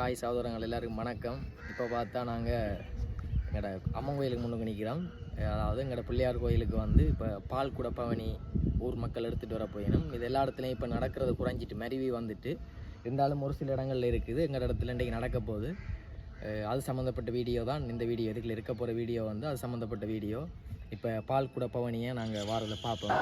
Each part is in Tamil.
காய் சகோதரங்கள் எல்லாருக்கும் வணக்கம். இப்போ பார்த்தா நாங்கள் எங்களோட அம்மன் கோயிலுக்கு முன்னுக்கு நிற்கிறோம். அதாவது எங்களோட பிள்ளையார் கோயிலுக்கு வந்து இப்போ பால் குட பவனி ஊர் மக்கள் எடுத்துகிட்டு வர போயிடும். இது எல்லா இடத்துலையும் இப்போ நடக்கிறது குறைஞ்சிட்டு மருவி வந்துட்டு இருந்தாலும் ஒரு சில இடங்களில் இருக்குது. எங்கள் இடத்துல இன்றைக்கு நடக்க போகுது. அது சம்மந்தப்பட்ட வீடியோ தான் இந்த வீடியோ. இதுக்குள்ள இருக்க போகிற வீடியோ வந்து அது சம்மந்தப்பட்ட வீடியோ. இப்போ பால் குட பவனியை நாங்கள் வாரத்தில் பார்ப்போம்.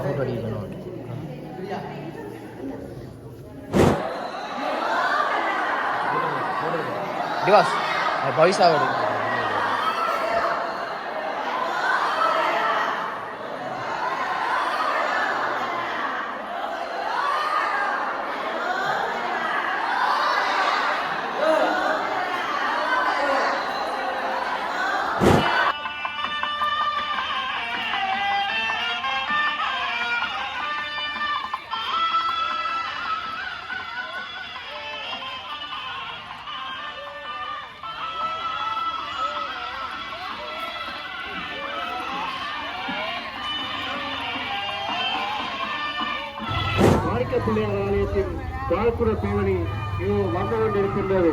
फोटो अडिக்கணும். दिवस पैसा பிள்ளையார் ஆலயத்தின் பால்குட பேவணி வந்து கொண்டிருக்கின்றது.